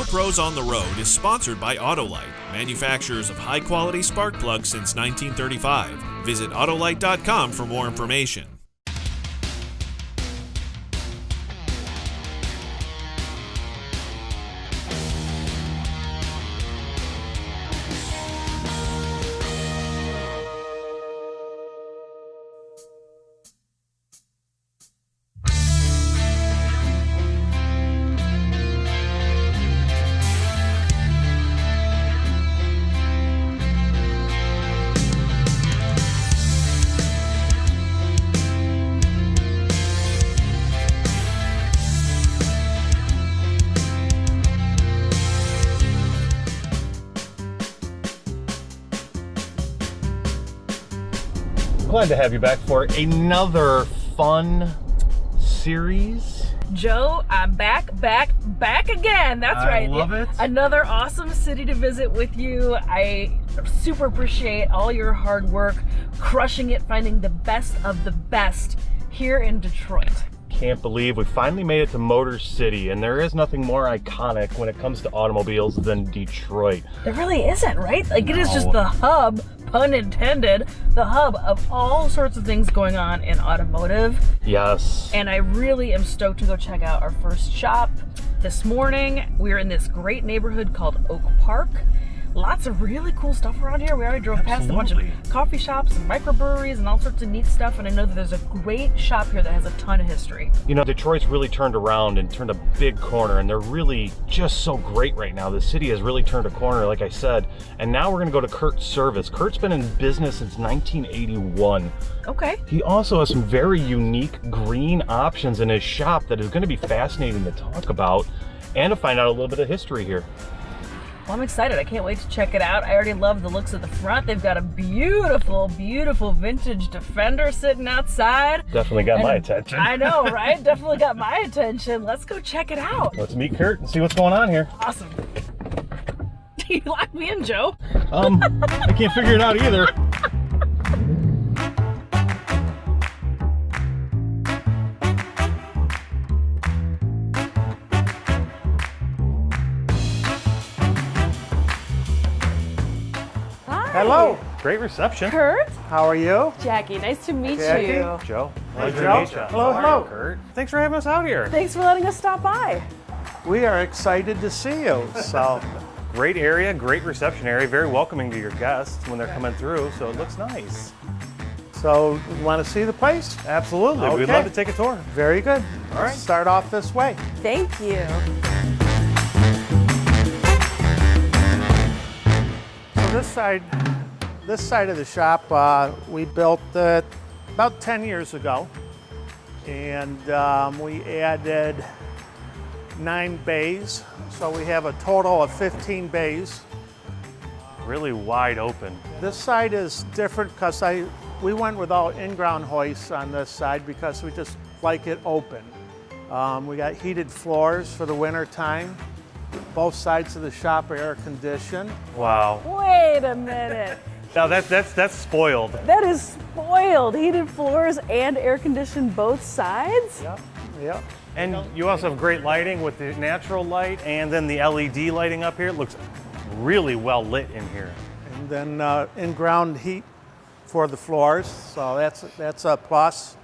Auto Pros on the Road is sponsored by Autolite, manufacturers of high-quality spark plugs since 1935. Visit Autolite.com for more information. Glad to have you back for another fun series. Joe, I'm back again. That's right. I love it. Another awesome city to visit with you. I super appreciate all your hard work, crushing it, finding the best of the best here in Detroit. Can't believe we finally made it to Motor City, and there is nothing more iconic when it comes to automobiles than Detroit. There really isn't, right? Like, it is just the hub, pun intended, the hub of all sorts of things going on in automotive. Yes. And I really am stoked to go check out our first shop. This morning, we're in this great neighborhood called Oak Park. Lots of really cool stuff around here. We already drove past a bunch of coffee shops and microbreweries and all sorts of neat stuff, and I know that there's a great shop here that has a ton of history. You know, Detroit's really turned around and turned a big corner, and they're really just so great right now. The city has really turned a corner, like I said, and now we're going to go to Curt's Service. Curt's been in business since 1981. Okay. He also has some very unique green options in his shop that is going to be fascinating to talk about and to find out a little bit of history here. Well, I'm excited. I can't wait to check it out. I already love the looks of the front. They've got a beautiful, beautiful vintage Defender sitting outside. Definitely got my attention. I know, right? Definitely got my attention. Let's go check it out. Let's meet Curt and see what's going on here. Awesome. You locked me in, Joe. I can't figure it out either. Hello. Great reception. Curt? How are you? Jacqui, nice to meet Jacqui? you. Joe. Hey, Pleasure Joe. to meet you. Hello, hello. Curt. Thanks for having us out here. Thanks for letting us stop by. We are excited to see you. So, Great area, great reception area, very welcoming to your guests when they're coming through, so it looks nice. so you want to see the place? Absolutely. We'd Okay. love to take a tour. Very good. All right. Let's start off this way. Thank you. So this side of the shop, we built about 10 years ago, and we added 9 bays. So we have a total of 15 bays. Really wide open. This side is different because we went with all in-ground hoists on this side because we just like it open. We got heated floors for the winter time. Both sides of the shop are air conditioned. Wow. Wait a minute. Now that's spoiled. That is spoiled. Heated floors and air conditioned both sides? Yep, yep. And you also have great lighting with the natural light and then the LED lighting up here. It looks really well lit in here. And then in-ground heat for the floors, so that's a plus.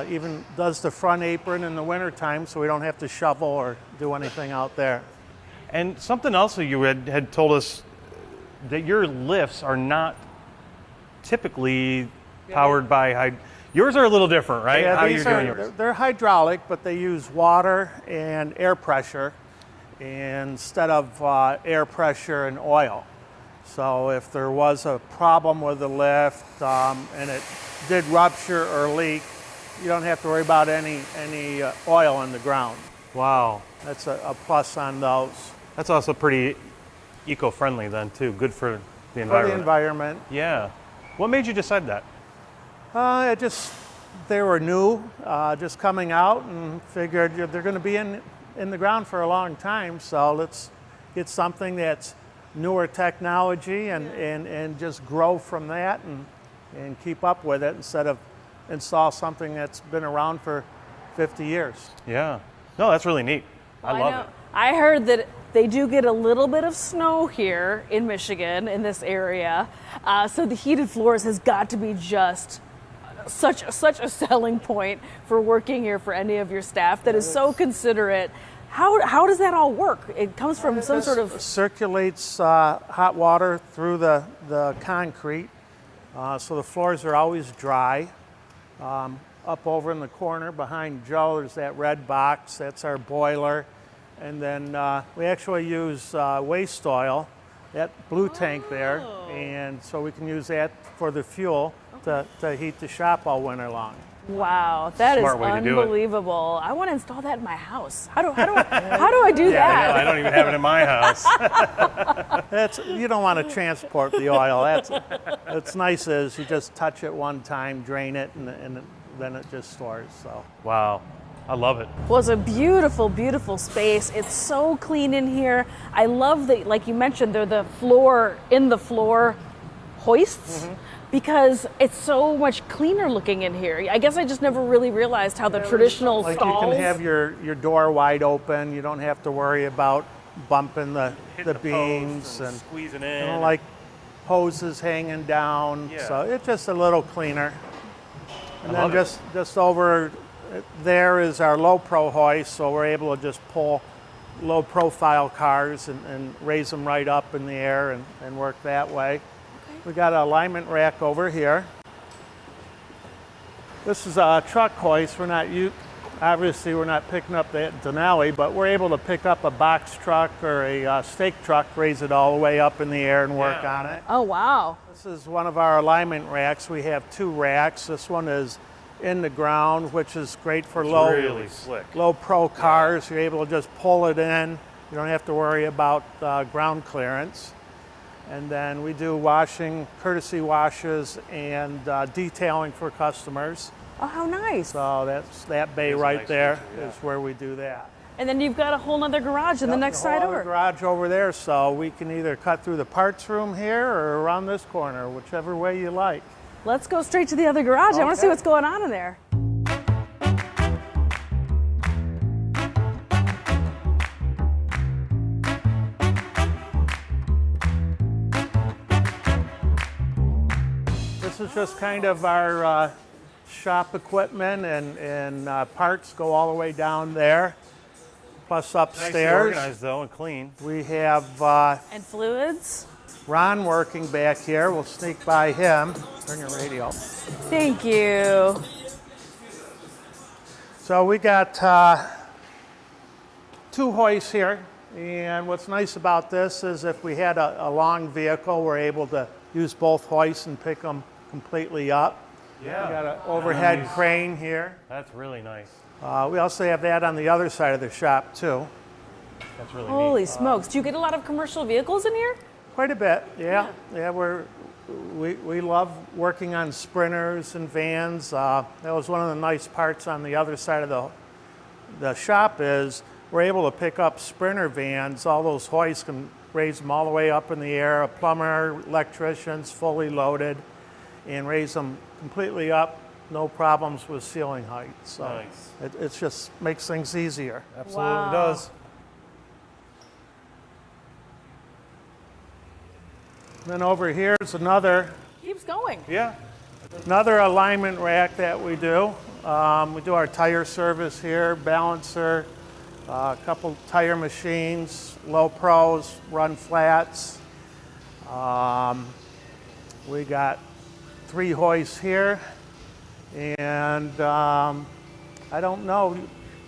Even does the front apron in the winter time, so we don't have to shovel or do anything out there. And something else that you had told us that your lifts are not typically powered by yours are a little different, right? Yeah, How these you're doing yours? they're hydraulic, but they use water and air pressure instead of air pressure and oil. So if there was a problem with the lift and it did rupture or leak, you don't have to worry about any oil in the ground. Wow. That's a plus on those. That's also pretty eco-friendly then too. Good for the For environment. the environment. Yeah. What made you decide that? They were new, just coming out, and figured they're going to be in the ground for a long time, so let's get something that's newer technology and just grow from that and keep up with it instead of install something that's been around for 50 years. Yeah. No, that's really neat. I love it. I heard that They do get a little bit of snow here in Michigan, in this area. So the heated floors has got to be just such a selling point for working here for any of your staff that is so considerate. How does that all work? It comes from some sort of... circulates hot water through the concrete, so the floors are always dry. Up over in the corner behind Joe, there's that red box. That's our boiler. And then we actually use waste oil, that blue tank there. And so we can use that for the fuel to heat the shop all winter long. Wow, that is Smart way to do it. unbelievable. I want to install that in my house. How do I do that? I don't even have it in my house. You don't want to transport the oil. What's nice is you just touch it one time, drain it, and then it just stores. So. Wow, I love it. Well, it's a beautiful, beautiful space. It's so clean in here. I love that, like you mentioned, they're the floor hoists. Mm-hmm. Because it's so much cleaner looking in here. I guess I just never really realized how the traditional like stalls... You can have your door wide open. You don't have to worry about bumping the beams and squeezing in. Like hoses hanging down. Yeah. So it's just a little cleaner. And then just over there is our low pro hoist, so we're able to just pull low profile cars and raise them right up in the air and work that way. We got an alignment rack over here. This is a truck hoist. Obviously we're not picking up that Denali, but we're able to pick up a box truck or a stake truck, raise it all the way up in the air and work on it. Oh, wow. This is one of our alignment racks. We have 2 racks. This one is in the ground, which is great for really slick. Low pro cars. You're able to just pull it in. You don't have to worry about ground clearance. And then we do washing, courtesy washes, and detailing for customers. Oh, how nice. So that bay right there is where we do that. And then you've got a whole other garage in the next side over. Garage over there, so we can either cut through the parts room here or around this corner, whichever way you like. Let's go straight to the other garage. I want to see what's going on in there. This is just kind of our shop equipment and parts go all the way down there. Plus upstairs. Nicely organized though and clean. We have and fluids. Ron working back here. We'll sneak by him. Turn your radio. Thank you. So we got 2 hoists here. And what's nice about this is if we had a long vehicle, we're able to use both hoists and pick them completely up. Yeah. We got an overhead crane here. That's really nice. We also have that on the other side of the shop too. That's really Holy neat. smokes. Do you get a lot of commercial vehicles in here? Quite a bit, yeah. We love working on sprinters and vans. That was one of the nice parts on the other side of the shop is we're able to pick up sprinter vans. All those hoists can raise them all the way up in the air. A plumber, electricians, fully loaded, and raise them completely up. No problems with ceiling height. So nice. It just makes things easier. Absolutely does. Then over here is another. Keeps going. Yeah. Another alignment rack that we do. We do our tire service here, balancer, a couple tire machines, low pros, run flats. We got 3 hoists here, and I don't know.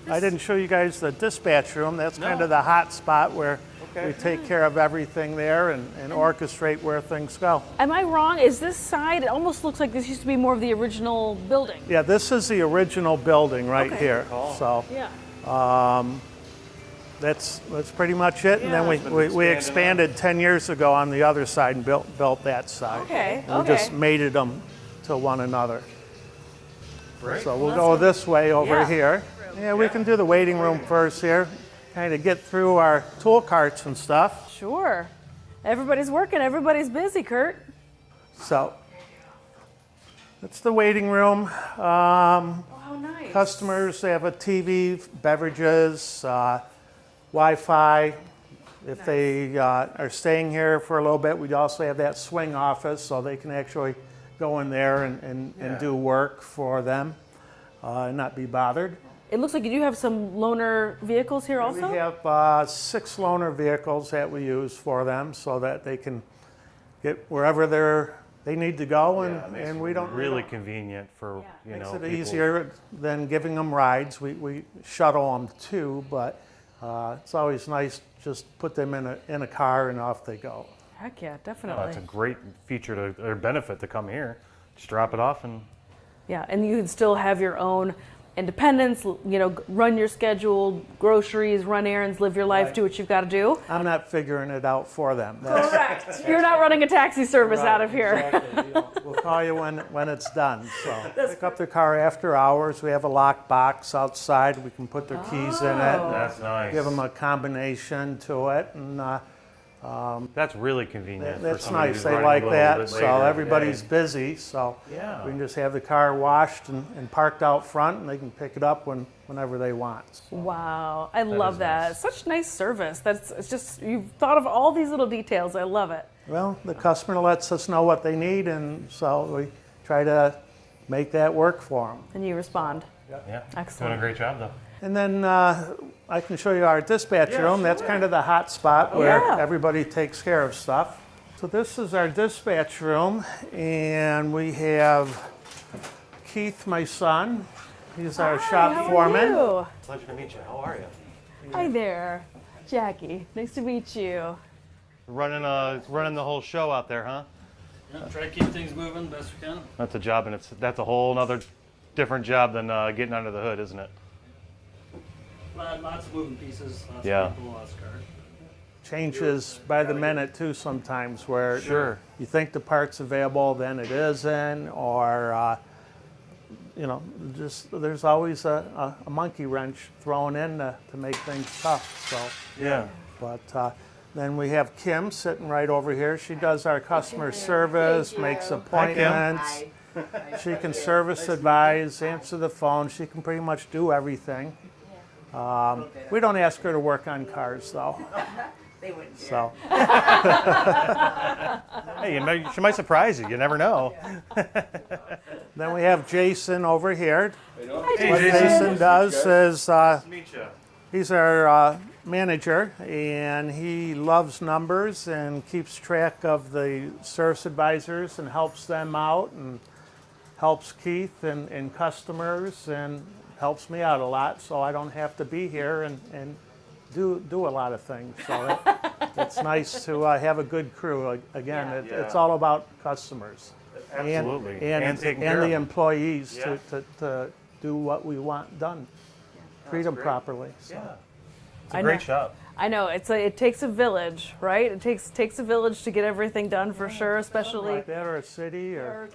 I didn't show you guys the dispatch room. That's kind of the hot spot where we take care of everything there and orchestrate where things go. Am I wrong? Is this side, it almost looks like this used to be more of the original building. Yeah, this is the original building right here. So that's pretty much it. And then we expanded 10 years ago on the other side and built that side. Okay. We just mated them to one another. Great. So we'll go this way over here. Yeah, we can do the waiting room first here. Kind of get through our tool carts and stuff. Sure. Everybody's working, everybody's busy, Curt. So that's the waiting room. How nice. Customers, they have a TV, beverages, Wi-Fi, If they are staying here for a little bit, we also have that swing office, so they can actually go in there and do work for them and not be bothered. It looks like you do have some loaner vehicles here also? We have 6 loaner vehicles that we use for them so that they can get wherever they need to go, and we don't really convenient for makes it people. easier than giving them rides. We shuttle them too, but it's always nice just put them in a car and off they go. Heck yeah, definitely. That's a great feature or benefit to come here. Just drop it off and. Yeah, and you can still have your own independence, run your schedule, groceries, run errands, live your life, do what you've got to do. I'm not figuring it out for them. Correct. You're not running a taxi service out of here. Exactly. We'll call you when it's done. So pick up their car after hours. We have a lock box outside. We can put their keys in it. That's nice. Give them a combination to it, and that's really convenient. that's for somebody nice. who's They running like a little that. bit So later in the everybody's day. busy. So Yeah. we can just have the car washed and parked out front, and they can pick it up whenever they want. So, Wow, I love is that. nice. Such nice service. It's just, you've thought of all these little details. I love it. well, the customer lets us know what they need, and so we try to make that work for them. And you respond. Yeah. Excellent. Doing a great job though. And then I can show you our dispatch room. That's kind of the hot spot where Yeah. everybody takes care of stuff. So this is our dispatch room, and we have Keith, my son. He's our shop How foreman. are you? Pleasure to meet you. How are you? Hi there, Jacqui. Nice to meet you. Running the whole show out there, huh? Yeah, try to keep things moving best we can. That's a job, and that's a whole other different job than getting under the hood, isn't it? Lots of moving pieces, lots Yeah. of people, lots of cars. Changes by the minute too sometimes, where Sure. you think the part's available, then it isn't, or just there's always a monkey wrench thrown in to make things tough. So. Yeah. But then we have Kim sitting right over here. She does our customer service, makes appointments. She can service advise, answer the phone. She can pretty much do everything. We don't ask her to work on cars, though. They wouldn't do So Hey, she might surprise you. You never know. then we have Jason over here. Hey, What Jason does is Meet you. he's our manager, and he loves numbers and keeps track of the service advisors and helps them out and helps Keith and customers and helps me out a lot, so I don't have to be here and do a lot of things. So it's nice to have a good crew. Again, it's all about customers. Absolutely. And taking care of the them. employees Yeah. to do what we want done. Treat them properly. So. Yeah. It's a great shop. I know it takes a village, right? It takes a village to get everything done for sure, especially. Like that, or a city, or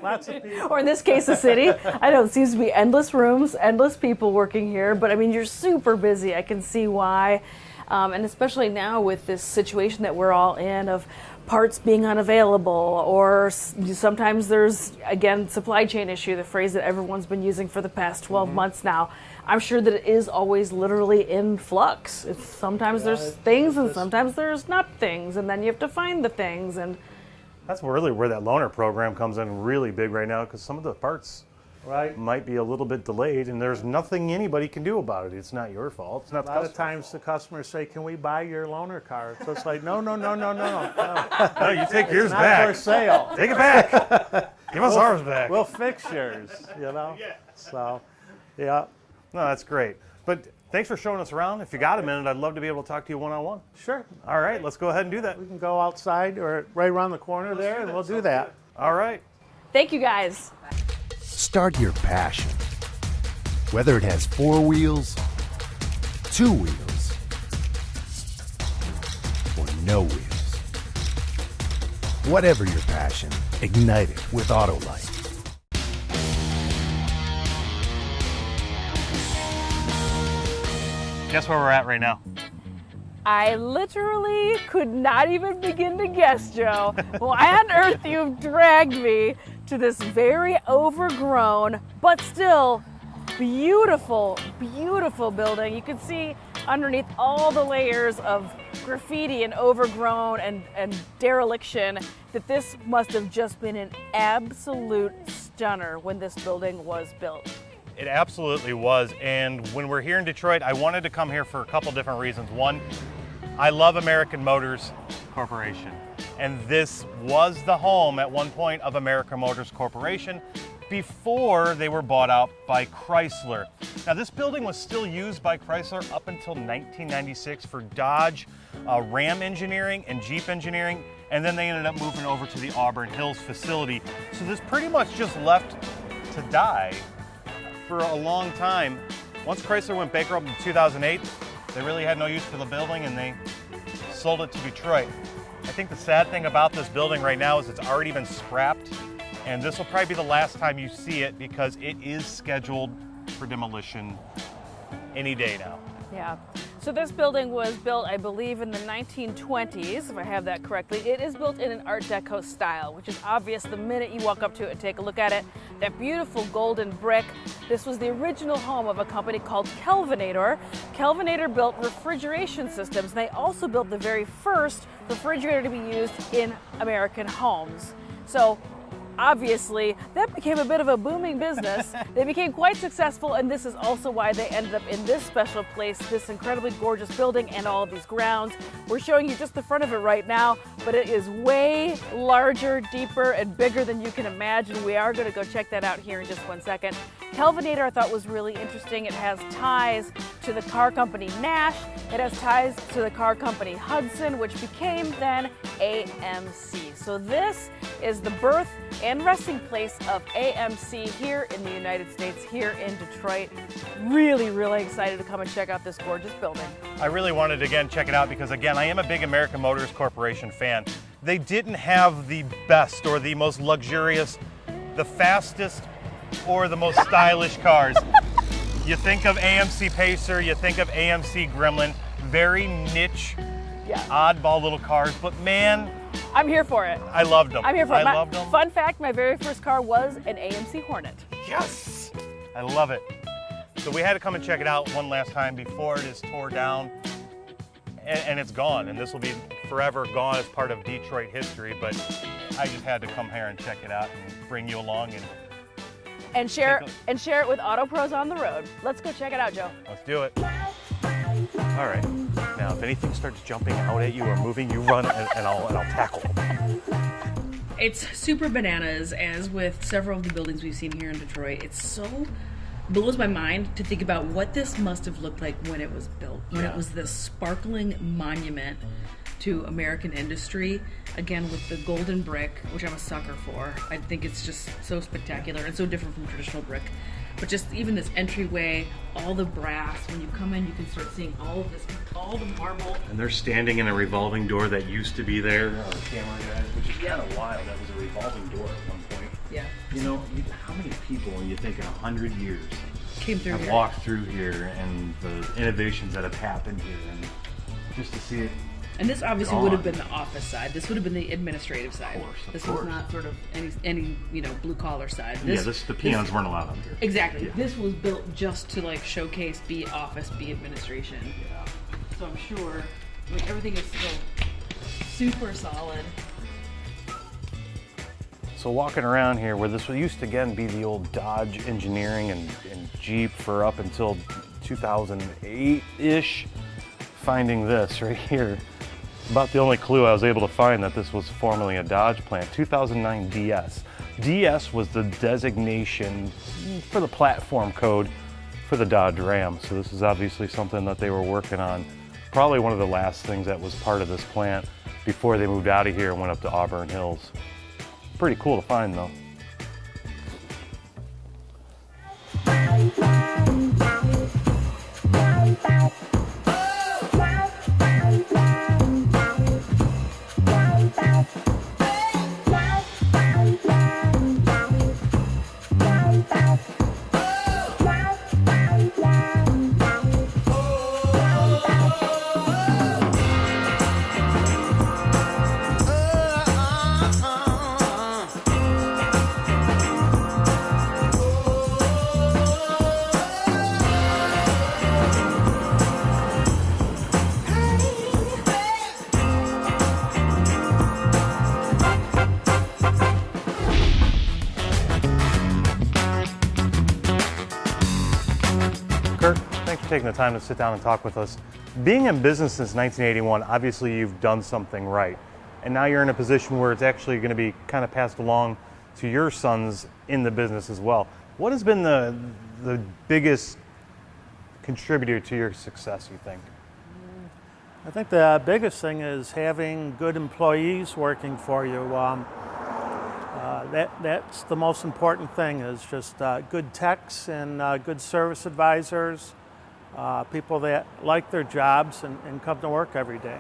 lots of people. Or in this case, a city. I know it seems to be endless rooms, endless people working here, but I mean, you're super busy. I can see why. And especially now with this situation that we're all in of parts being unavailable, or sometimes there's, again, supply chain issue, the phrase that everyone's been using for the past 12 months now. I'm sure that it is always literally in flux. Sometimes there's things and sometimes there's not things, and then you have to find the things. And That's really where that loaner program comes in really big right now, because some of the parts Right. might be a little bit delayed, and there's nothing anybody can do about it. It's not your fault. It's not A the lot of customer's times the customers say, "Can we buy your loaner car?" So it's like, no. fault. No, you take yours Not back. for sale. Take it back. Give us ours back. We'll fix yours, So, yeah, No, that's great. But thanks for showing us around. If you got a minute, I'd love to be able to talk to you one-on-one. sure. All right, let's go ahead and do that. We can go outside or right around the corner there, and we'll do that. All right. thank you guys. Start your passion. Whether it has 4 wheels, 2 wheels, or no wheels. Whatever your passion, ignite it with Autolite. Guess where we're at right now? I literally could not even begin to guess, Joe. Why on earth you've dragged me to this very overgrown, but still beautiful, beautiful building. You can see underneath all the layers of graffiti and overgrown and dereliction, that this must have just been an absolute stunner when this building was built. It absolutely was, and when we're here in Detroit, I wanted to come here for a couple different reasons. One, I love American Motors Corporation, and this was the home at one point of American Motors Corporation before they were bought out by Chrysler. Now, this building was still used by Chrysler up until 1996 for Dodge, Ram engineering and Jeep engineering, and then they ended up moving over to the Auburn Hills facility. So this pretty much just left to die for a long time. Once Chrysler went bankrupt in 2008, they really had no use for the building and they sold it to Detroit. I think the sad thing about this building right now is it's already been scrapped, and this will probably be the last time you see it because it is scheduled for demolition any day now. Yeah. So this building was built, I believe, in the 1920s, if I have that correctly. It is built in an Art Deco style, which is obvious the minute you walk up to it and take a look at it. That beautiful golden brick. This was the original home of a company called Kelvinator. Kelvinator built refrigeration systems. They also built the very first refrigerator to be used in American homes. So obviously, that became a bit of a booming business. They became quite successful, and this is also why they ended up in this special place, this incredibly gorgeous building and all of these grounds. We're showing you just the front of it right now, but it is way larger, deeper, and bigger than you can imagine. We are going to go check that out here in just 1 second. Kelvinator I thought was really interesting. It has ties to the car company Nash. It has ties to the car company Hudson, which became then AMC. So this is the birth and resting place of AMC here in the United States, here in Detroit. Really, really excited to come and check out this gorgeous building. I really wanted to again check it out because again, I am a big American Motors Corporation fan. They didn't have the best or the most luxurious, the fastest, or the most stylish cars. You think of AMC Pacer, you think of AMC Gremlin, very niche, oddball little cars, but man, I'm here for it. I loved them. I'm here for it. I loved them. Fun fact, my very first car was an AMC Hornet. Yes! I love it. So we had to come and check it out one last time before it is tore down and it's gone. And this will be forever gone as part of Detroit history, but I just had to come here and check it out and bring you along and share it with Auto Pros on the road. Let's go check it out, Joe. Let's do it. All right. Now, if anything starts jumping out at you or moving, you run and I'll tackle. It's super bananas, as with several of the buildings we've seen here in Detroit. It so blows my mind to think about what this must have looked like when it was built, when it was this sparkling monument to American industry, again with the golden brick, which I'm a sucker for. I think it's just so spectacular and so different from traditional brick. But just even this entryway, all the brass, when you come in, you can start seeing all of this, all the marble. And they're standing in a revolving door that used to be there, camera guys, which is kind of wild. That was a revolving door at one point. Yeah. You know, how many people, when you think in 100 years, came through have here, walked through here, and the innovations that have happened here, and just to see it. And this obviously would have been the office side. This would have been the administrative side. Of This course. was not sort of any blue collar side. The peons weren't allowed up here. Exactly. Yeah. This was built just to like showcase, be office, be administration. Yeah. So I'm sure, everything is still super solid. So walking around here, where this used to again be the old Dodge engineering and Jeep for up until 2008-ish, finding this right here. About the only clue I was able to find that this was formerly a Dodge plant. 2009 DS. DS was the designation for the platform code for the Dodge Ram. So this is obviously something that they were working on. Probably one of the last things that was part of this plant before they moved out of here and went up to Auburn Hills. Pretty cool to find though. taking the time to sit down and talk with us. Being in business since 1981, obviously you've done something right. And now you're in a position where it's actually going to be kind of passed along to your sons in the business as well. What has been the biggest contributor to your success, you think? I think the biggest thing is having good employees working for you. That's the most important thing, is just good techs and good service advisors, people that like their jobs and come to work every day.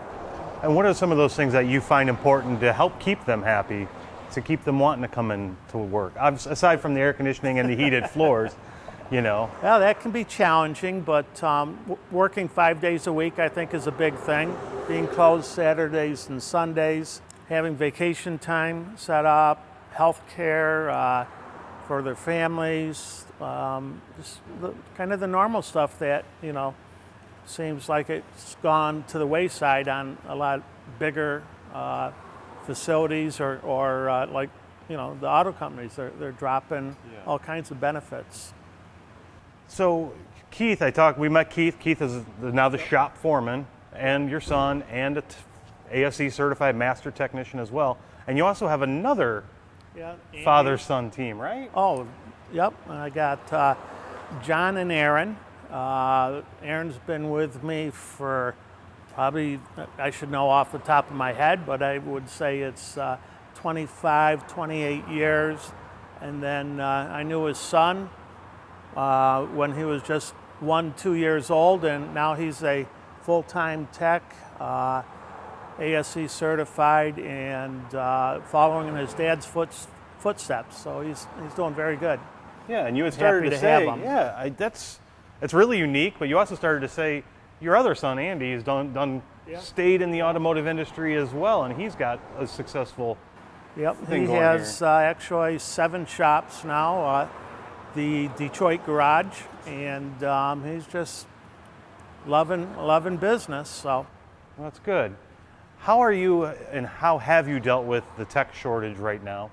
And what are some of those things that you find important to help keep them happy, to keep them wanting to come in to work? Aside from the air conditioning and the heated floors, you know. Yeah, that can be challenging, but working 5 days a week I think is a big thing. Being closed Saturdays and Sundays, having vacation time set up, health care for their families, just kind of the normal stuff that, you know, seems like it's gone to the wayside on a lot bigger facilities or like, you know, the auto companies. They're dropping all kinds of benefits. So Keith, we met Keith. Keith is now the shop foreman, and your son, and a ASE certified master technician as well. And you also have another father-son team, right? Oh, yep. I got John and Aaron. Aaron's been with me for probably, I should know off the top of my head, but I would say it's 25, 28 years. And then I knew his son when he was just 1-2 years old, and now he's a full-time tech, ASE certified, and following in his dad's footsteps. So he's doing very good. Yeah, and you had started to say, it's really unique, but you also started to say your other son, Andy, has stayed in the automotive industry as well, and he's got a successful thing he has actually 7 shops now, the Detroit garage, and he's just loving business. So well, that's good. How are you, and how have you dealt with the tech shortage right now?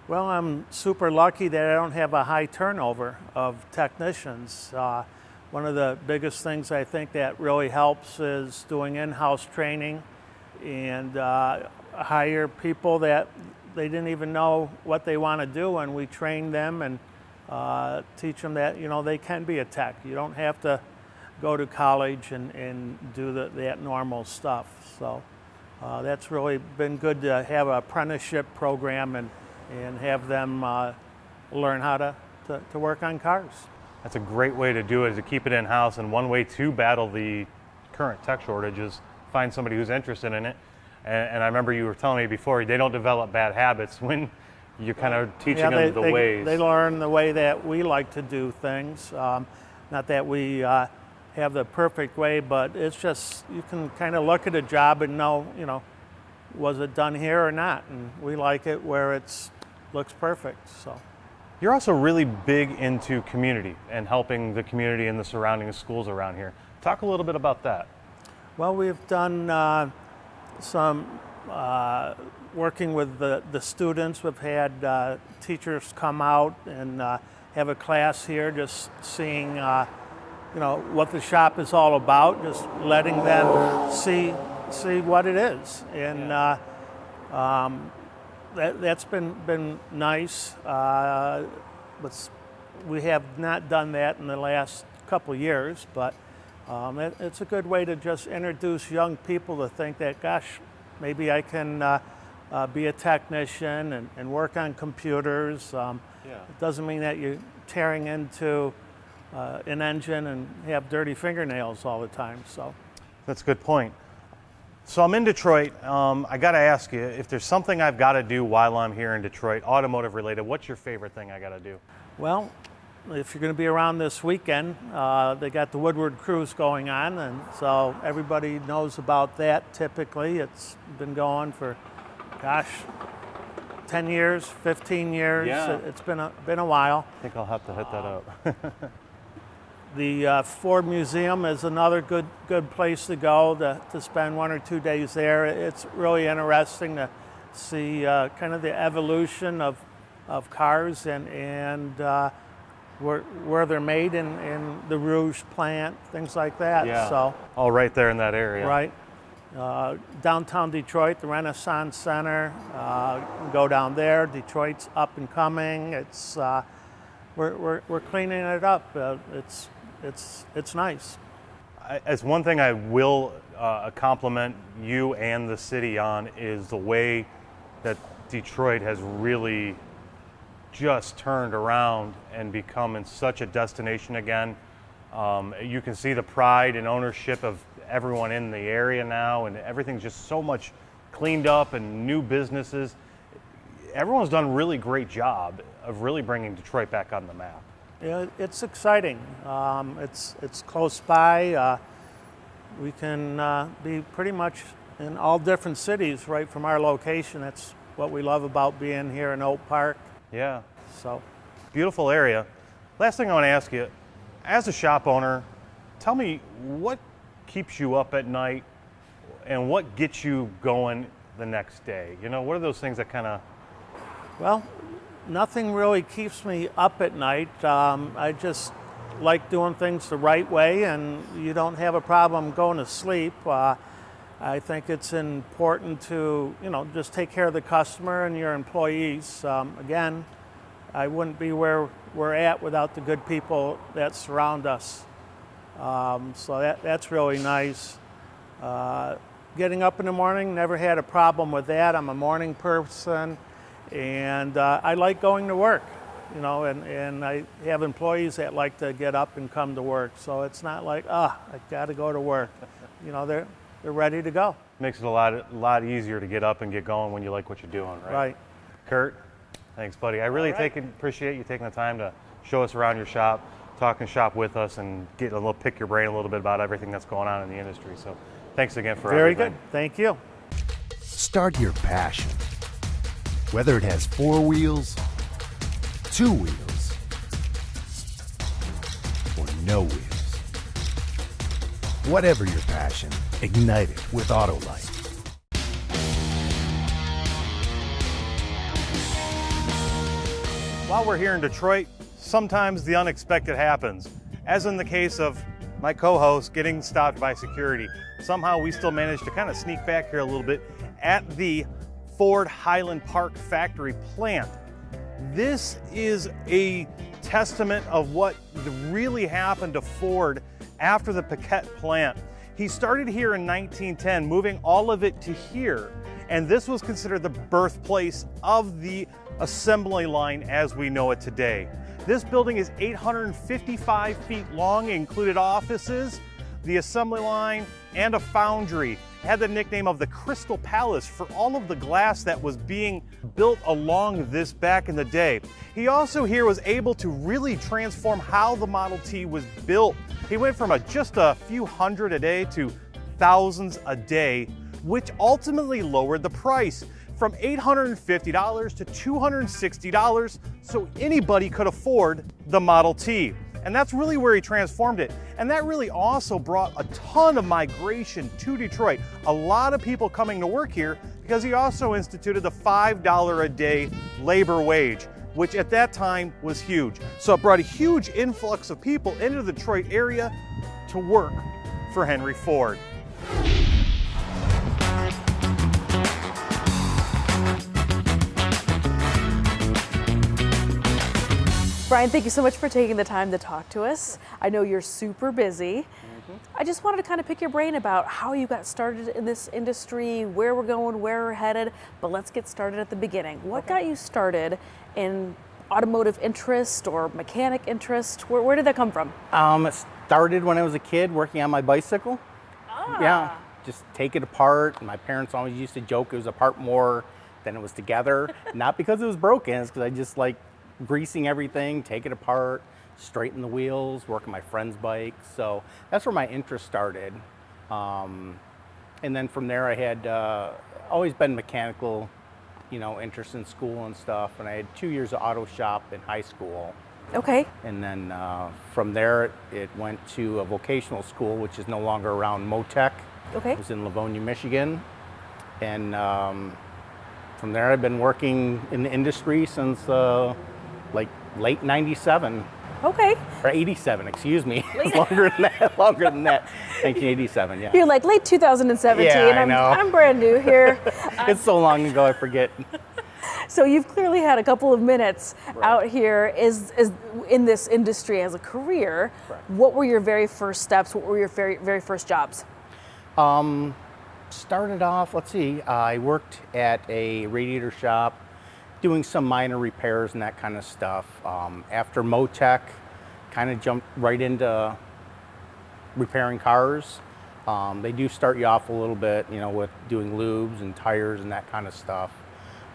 Well, I'm super lucky that I don't have a high turnover of technicians. One of the biggest things I think that really helps is doing in-house training and hire people that they didn't even know what they want to do, and we train them and teach them that, you know, they can be a tech. You don't have to go to college and do that normal stuff. So that's really been good to have an apprenticeship program and have them learn how to work on cars. That's a great way to do it, to keep it in-house, and one way to battle the current tech shortage is find somebody who's interested in it. And I remember you were telling me before, they don't develop bad habits when you're kind of teaching them the ways. They learn the way that we like to do things. Not that we have the perfect way, but it's just, you can kind of look at a job and know, you know, was it done here or not? And we like it where it looks perfect. So. You're also really big into community and helping the community and the surrounding schools around here. Talk a little bit about that. Well, we've done some working with the students. We've had teachers come out and have a class here, just seeing you know, what the shop is all about, just letting them see what it is. And that's been nice. But we have not done that in the last couple of years, but it's a good way to just introduce young people to think that, gosh, maybe I can be a technician and work on computers. It doesn't mean that you're tearing into an engine and have dirty fingernails all the time. So that's a good point. So I'm in Detroit. I got to ask you, if there's something I've got to do while I'm here in Detroit, automotive related, what's your favorite thing I got to do? Well, if you're going to be around this weekend, they got the Woodward Cruise going on, and so everybody knows about that typically. It's been going for, gosh, 10 years, 15 years. Yeah. It's been a while. I think I'll have to hit that up. The Ford Museum is another good place to go to spend 1 or 2 days there. It's really interesting to see kind of the evolution of cars and where they're made in the Rouge plant, things like that. Yeah. So, All right there in that area. right. Downtown Detroit, the Renaissance Center, go down there. Detroit's up and coming. It's we're cleaning it up. It's nice. As one thing I will compliment you and the city on is the way that Detroit has really just turned around and become in such a destination again. You can see the pride and ownership of everyone in the area now, and everything's just so much cleaned up and new businesses. Everyone's done a really great job of really bringing Detroit back on the map. Yeah, it's exciting. It's close by. We can be pretty much in all different cities right from our location. That's what we love about being here in Oak Park. Yeah. So, Beautiful area. Last thing I want to ask you, as a shop owner, tell me what keeps you up at night and what gets you going the next day? You know, what are those things that kind of... well, nothing really keeps me up at night. I just like doing things the right way, and you don't have a problem going to sleep. I think it's important to, just take care of the customer and your employees. Again, I wouldn't be where we're at without the good people that surround us. So that's really nice. Getting up in the morning, never had a problem with that. I'm a morning person, and I like going to work, and I have employees that like to get up and come to work. So it's not like, I got to go to work. They're ready to go. Makes it a lot easier to get up and get going when you like what you're doing, right? Right. Curt, thanks, buddy. I really appreciate you taking the time to show us around your shop, talking shop with us, and pick your brain a little bit about everything that's going on in the industry. So thanks again for Very everything. good. Thank you. Start your passion. Whether it has 4 wheels, 2 wheels, or no wheels. Whatever your passion, ignite it with Autolite. While we're here in Detroit, sometimes the unexpected happens, as in the case of my co-host getting stopped by security. Somehow we still managed to kind of sneak back here a little bit at the Ford Highland Park factory plant. This is a testament of what really happened to Ford after the Paquette plant. He started here in 1910, moving all of it to here, and this was considered the birthplace of the assembly line as we know it today. This building is 855 feet long, included offices, the assembly line, and a foundry. It had the nickname of the Crystal Palace for all of the glass that was being built along this back in the day. He also here was able to really transform how the Model T was built. He went from just a few hundred a day to thousands a day, which ultimately lowered the price from $850 to $260, so anybody could afford the Model T. And that's really where he transformed it. And that really also brought a ton of migration to Detroit. A lot of people coming to work here because he also instituted the $5 a day labor wage, which at that time was huge. So it brought a huge influx of people into the Detroit area to work for Henry Ford. Brian, thank you so much for taking the time to talk to us. I know you're super busy. I just wanted to kind of pick your brain about how you got started in this industry, where we're going, where we're headed, but let's get started at the beginning. What got you started in automotive interest or mechanic interest? Where did that come from? It started when I was a kid working on my bicycle. Yeah, just take it apart. My parents always used to joke it was apart more than it was together. Not because it was broken, it's because I just like greasing everything, take it apart, straighten the wheels, work on my friend's bike. So that's where my interest started. And then from there I had always been mechanical, interest in school and stuff. And I had 2 years of auto shop in high school. Okay. And then from there it went to a vocational school, which is no longer around, Motec. Okay. It was in Livonia, Michigan. And from there I've been working in the industry since like late 97. Okay. Or 87, excuse me. Longer than that. 1987, yeah. You're like late 2017. Yeah, I know. I'm brand new here. It's so long ago, I forget. So you've clearly had a couple of minutes out here is in this industry as a career. Correct. What were your very first steps? What were your very first jobs? Started off, let's see, I worked at a radiator shop doing some minor repairs and that kind of stuff. After Motec, kind of jumped right into repairing cars. They do start you off a little bit, you know, with doing lubes and tires and that kind of stuff.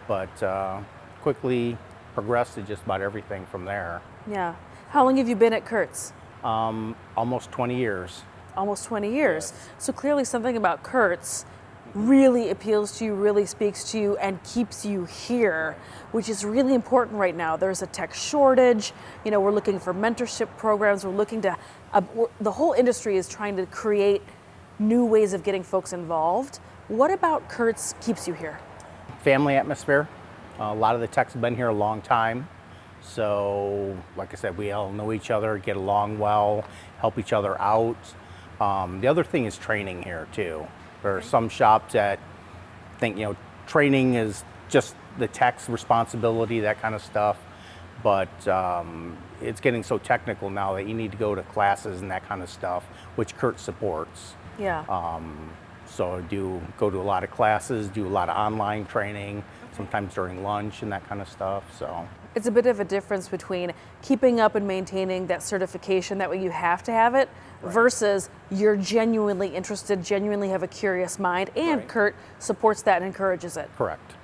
But quickly progressed to just about everything from there. Yeah. How long have you been at Curt's? Almost 20 years. Almost 20 years. So clearly something about Curt's really appeals to you, really speaks to you, and keeps you here, which is really important right now. There's a tech shortage. You know, we're looking for mentorship programs. We're looking to, the whole industry is trying to create new ways of getting folks involved. What about Curt's keeps you here? Family atmosphere. A lot of the techs have been here a long time. So, like I said, we all know each other, get along well, help each other out. The other thing is training here too. There are some shops that think, you know, training is just the tech's responsibility, that kind of stuff. But it's getting so technical now that you need to go to classes and that kind of stuff, which Curt supports. Yeah. So go to a lot of classes, do a lot of online training, sometimes during lunch and that kind of stuff. So it's a bit of a difference between keeping up and maintaining that certification, that way you have to have it, versus you're genuinely interested, genuinely have a curious mind, and Curt supports that and encourages it. Correct.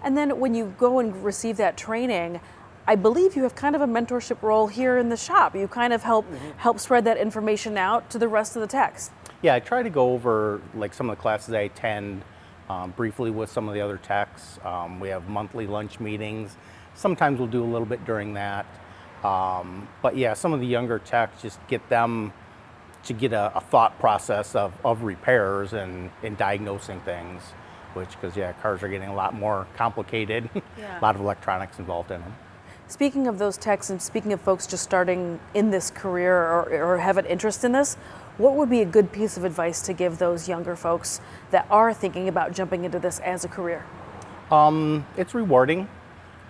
And then when you go and receive that training, I believe you have kind of a mentorship role here in the shop. You kind of help spread that information out to the rest of the techs. Yeah, I try to go over like some of the classes I attend briefly with some of the other techs. We have monthly lunch meetings. Sometimes we'll do a little bit during that. But yeah, some of the younger techs, just get them to get a thought process of repairs and diagnosing things, because yeah, cars are getting a lot more complicated. A lot of electronics involved in them. Speaking of those techs and speaking of folks just starting in this career or have an interest in this, what would be a good piece of advice to give those younger folks that are thinking about jumping into this as a career? It's rewarding.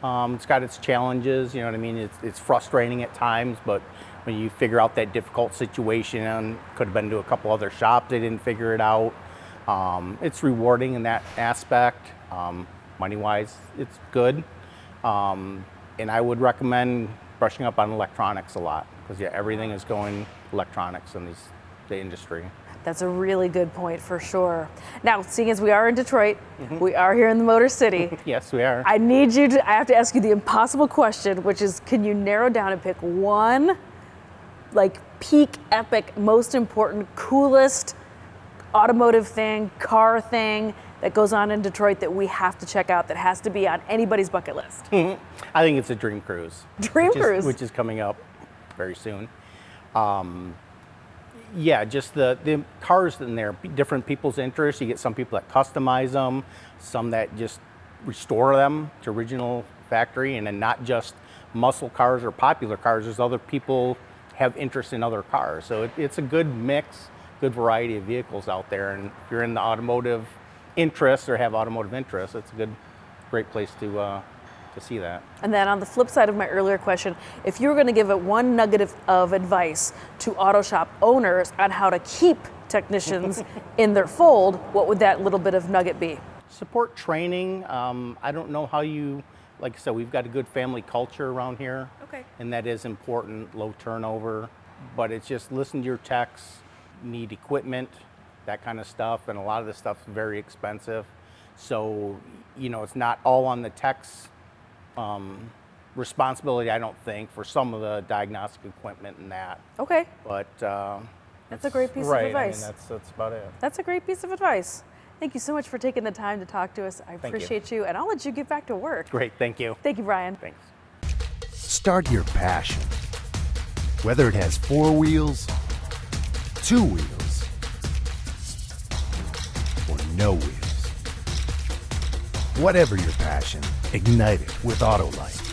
It's got its challenges, you know what I mean? It's frustrating at times, but when you figure out that difficult situation, and could have been to a couple other shops, they didn't figure it out. It's rewarding in that aspect. Money-wise, it's good. And I would recommend brushing up on electronics a lot, because yeah, everything is going electronics in the industry. That's a really good point for sure. Now, seeing as we are in Detroit, we are here in the Motor City. Yes, we are. I have to ask you the impossible question, which is, can you narrow down and pick one, like, peak, epic, most important, coolest automotive thing, car thing that goes on in Detroit that we have to check out, that has to be on anybody's bucket list? I think it's a Dream Cruise. Which is coming up very soon. Yeah, just the cars in there, different people's interests. You get some people that customize them, some that just restore them to original factory, and then not just muscle cars or popular cars. There's other people have interest in other cars. So it's a good mix, good variety of vehicles out there. And if you're in the automotive interest or have automotive interests, it's a great place to see that. And then on the flip side of my earlier question, if you were going to give it one nugget of advice to auto shop owners on how to keep technicians in their fold, what would that little bit of nugget be? Support training. I don't know how like I said, we've got a good family culture around here. Okay. And that is important, low turnover. But it's just listen to your techs, need equipment, that kind of stuff. And a lot of this stuff's very expensive. So, you know, it's not all on the techs' responsibility, I don't think, for some of the diagnostic equipment and that. Okay. But that's a great piece of advice. I mean, that's about it. That's a great piece of advice. Thank you so much for taking the time to talk to us. I appreciate you, and I'll let you get back to work. Great, thank you. Thank you, Brian. Thanks. Start your passion. Whether it has 4 wheels, 2 wheels, or no wheels. Whatever your passion, ignite it with Autolite.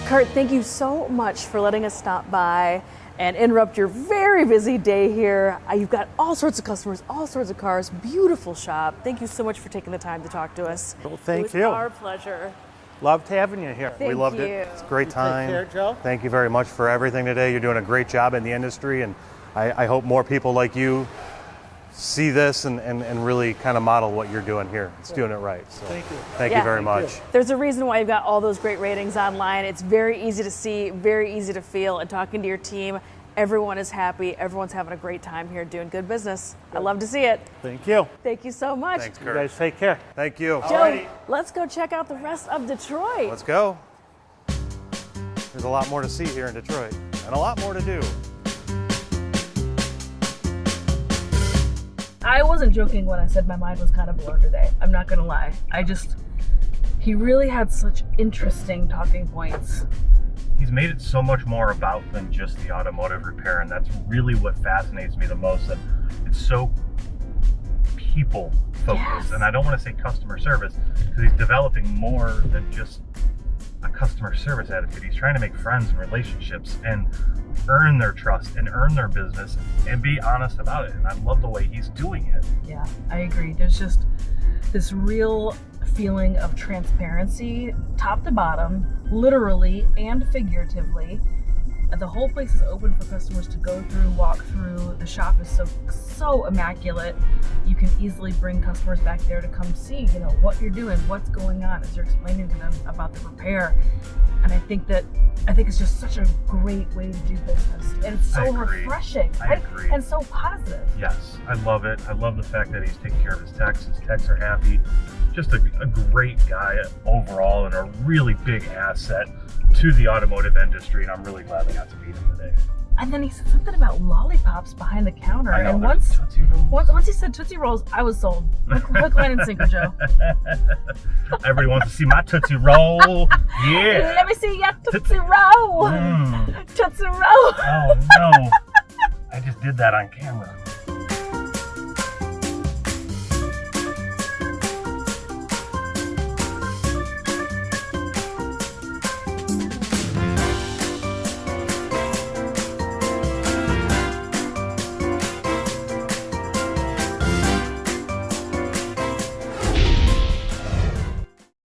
Curt, thank you so much for letting us stop by and interrupt your very busy day here. You've got all sorts of customers, all sorts of cars, beautiful shop. Thank you so much for taking the time to talk to us. Well, thank you. you. Our pleasure. Loved having you here. Thank We loved you. it. It's a great Take time. care, Joe. Thank you very much for everything today. You're doing a great job in the industry, and I hope more people like you see this and really kind of model what you're doing here. It's doing it right. So Thank you. Thank Yeah. you very much. There's a reason why you've got all those great ratings online. It's very easy to see, very easy to feel, and talking to your team, everyone is happy. Everyone's having a great time here doing good business. I love to see it. Thank you. Thank you so much. Thanks, You Curt. guys take care. Thank you. Joe, let's go check out the rest of Detroit. Let's go. There's a lot more to see here in Detroit, and a lot more to do. I wasn't joking when I said my mind was kind of blown today. I'm not gonna lie. He really had such interesting talking points. He's made it so much more about than just the automotive repair, and that's really what fascinates me the most. That it's so people focused, Yes. and I don't want to say customer service because he's developing more than just a customer service attitude. He's trying to make friends and relationships and earn their trust and earn their business and be honest about it. And I love the way he's doing it. Yeah, I agree. There's just this real feeling of transparency, top to bottom, literally and figuratively. The whole place is open for customers to go through, walk through. The shop is so immaculate. You can easily bring customers back there to come see, what you're doing, what's going on, as you're explaining to them about the repair. And I think it's just such a great way to do business. And it's so agree. refreshing, I right? agree. And so positive. Yes, I love it. I love the fact that he's taking care of his techs. His techs are happy. Just a great guy overall, and a really big asset to the automotive industry. And I'm really glad I got to meet him today. And then he said something about lollipops behind the counter. I know, And they're once Tootsie Rolls. once he said Tootsie Rolls, I was sold. Hook, line, and sinker, Joe. Everybody wants to see my Tootsie Roll. Yeah. Let me see your Tootsie Roll. Mm. Tootsie Roll. Oh no. I just did that on camera.